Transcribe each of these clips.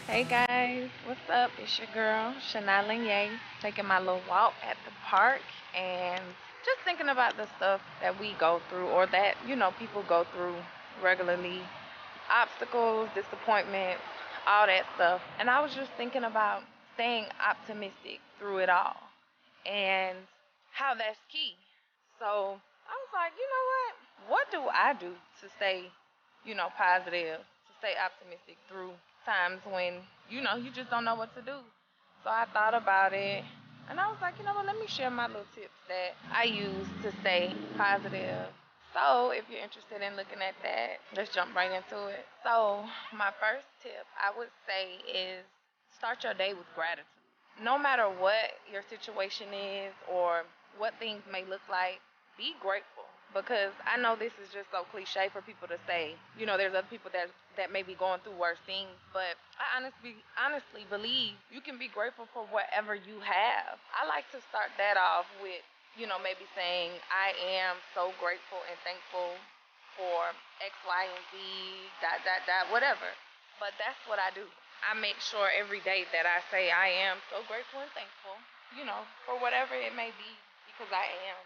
Hey guys, what's up? It's your girl, Shana Linier, taking my little walk at the park and just thinking about the stuff that we go through or that, people go through regularly. Obstacles, disappointments, all that stuff. And I was just thinking about staying optimistic through it all and how that's key. So I was like, you know what? What do I do to stay, positive, to stay optimistic through times when, you just don't know what to do? So I thought about it and I was like, you know what? Let me share my little tips that I use to stay positive. So if you're interested in looking at that, let's jump right into it. So my first tip I would say is start your day with gratitude. No matter what your situation is or what things may look like, be grateful. Because I know this is just so cliche for people to say. There's other people that may be going through worse things, but I honestly believe you can be grateful for whatever you have. I like to start that off with, maybe saying I am so grateful and thankful for X, Y, and Z, dot, dot, dot, whatever. But that's what I do. I make sure every day that I say I am so grateful and thankful, for whatever it may be, because I am.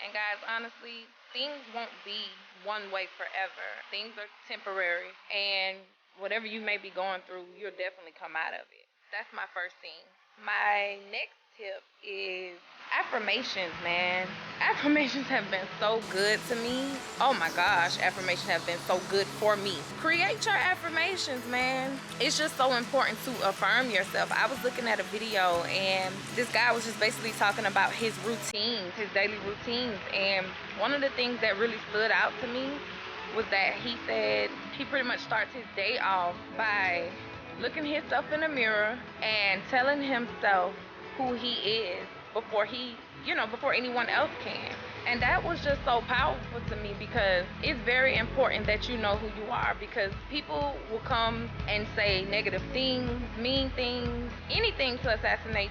And guys, honestly, things won't be one way forever. Things are temporary, and whatever you may be going through, you'll definitely come out of it. That's my first thing. My next tip is affirmations, man. Affirmations have been so good to me. Oh my gosh, affirmations have been so good for me. Create your affirmations, man. It's just so important to affirm yourself. I was looking at a video and this guy was just basically talking about his routines, his daily routines. And one of the things that really stood out to me was that he said he pretty much starts his day off by looking himself in the mirror and telling himself who he is before anyone else can. And that was just so powerful to me because it's very important that you know who you are, because people will come and say negative things, mean things, anything to assassinate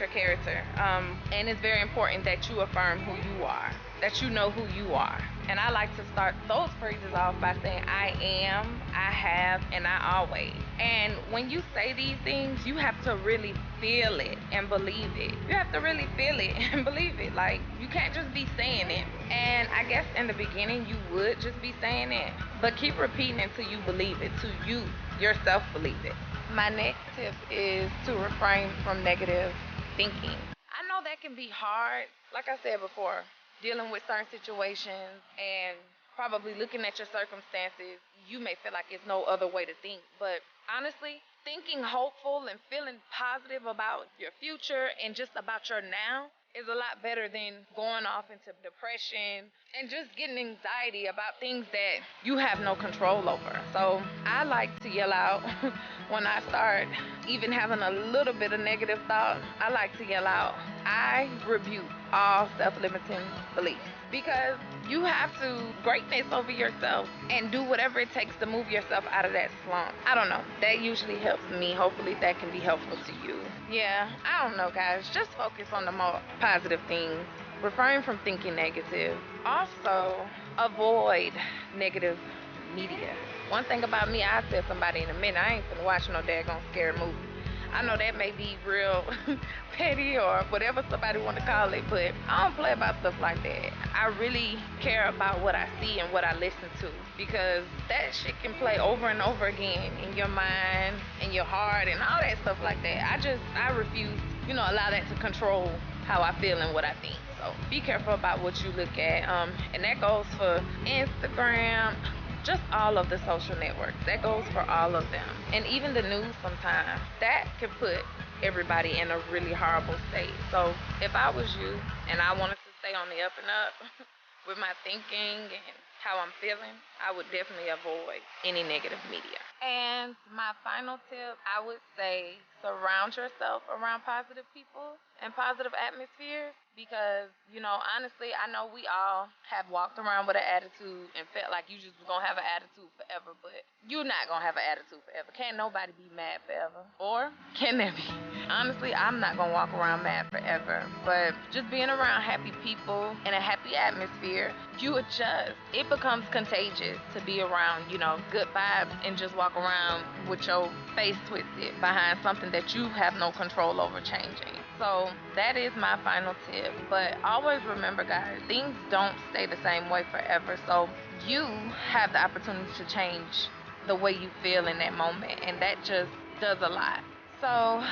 your character. And it's very important that you affirm who you are, that you know who you are. And I like to start those phrases off by saying, I am, I have, and I always. And when you say these things, you have to really feel it and believe it. You have to really feel it and believe it. Like, you can't just be saying it. And I guess in the beginning, you would just be saying it. But keep repeating it until you believe it, till you yourself believe it. My next tip is to refrain from negative thinking. I know that can be hard. Like I said before, dealing with certain situations and probably looking at your circumstances, you may feel like it's no other way to think. But honestly, thinking hopeful and feeling positive about your future and just about your now is a lot better than going off into depression and just getting anxiety about things that you have no control over. So I like to yell out when I start even having a little bit of negative thought. I like to yell out, I rebuke all self-limiting beliefs, because you have to greatness over yourself and do whatever it takes to move yourself out of that slump. I don't know. That usually helps me. Hopefully that can be helpful to you. Yeah, I don't know, guys. Just focus on the more positive things. Refrain from thinking negative. Also, avoid negative media. One thing about me, I tell somebody in a minute, I ain't finna watch no daggone scary movie. I know that may be real petty or whatever somebody want to call it, but I don't play about stuff like that. I really care about what I see and what I listen to, because that shit can play over and over again in your mind, in your heart, and all that stuff like that. I refuse, allow that to control how I feel and what I think. So be careful about what you look at. And that goes for Instagram, just all of the social networks. That goes for all of them. And even the news sometimes. That can put everybody in a really horrible state. So if I was you and I wanted to stay on the up and up with my thinking and how I'm feeling, I would definitely avoid any negative media. And my final tip, I would say surround yourself around positive people and positive atmospheres because, honestly, I know we all have walked around with an attitude and felt like you just was gonna have an attitude forever, but you're not gonna have an attitude forever. Can't nobody be mad forever. Or can there be? Honestly, I'm not gonna walk around mad forever, but just being around happy people in a happy atmosphere, you adjust. It becomes contagious to be around, good vibes and just walk around with your face twisted behind something that you have no control over changing. So that is my final tip. But always remember, guys, things don't stay the same way forever. So you have the opportunity to change the way you feel in that moment, and that just does a lot. So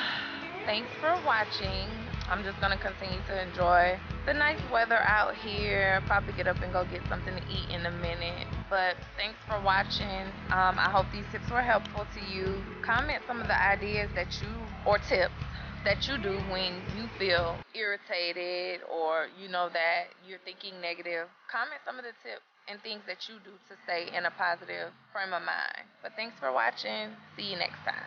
thanks for watching. I'm just gonna continue to enjoy the nice weather out here. Probably get up and go get something to eat in a minute. But thanks for watching. I hope these tips were helpful to you. Comment some of the ideas that you or tips that you do when you feel irritated or you know that you're thinking negative. Comment some of the tips and things that you do to stay in a positive frame of mind. But thanks for watching. See you next time.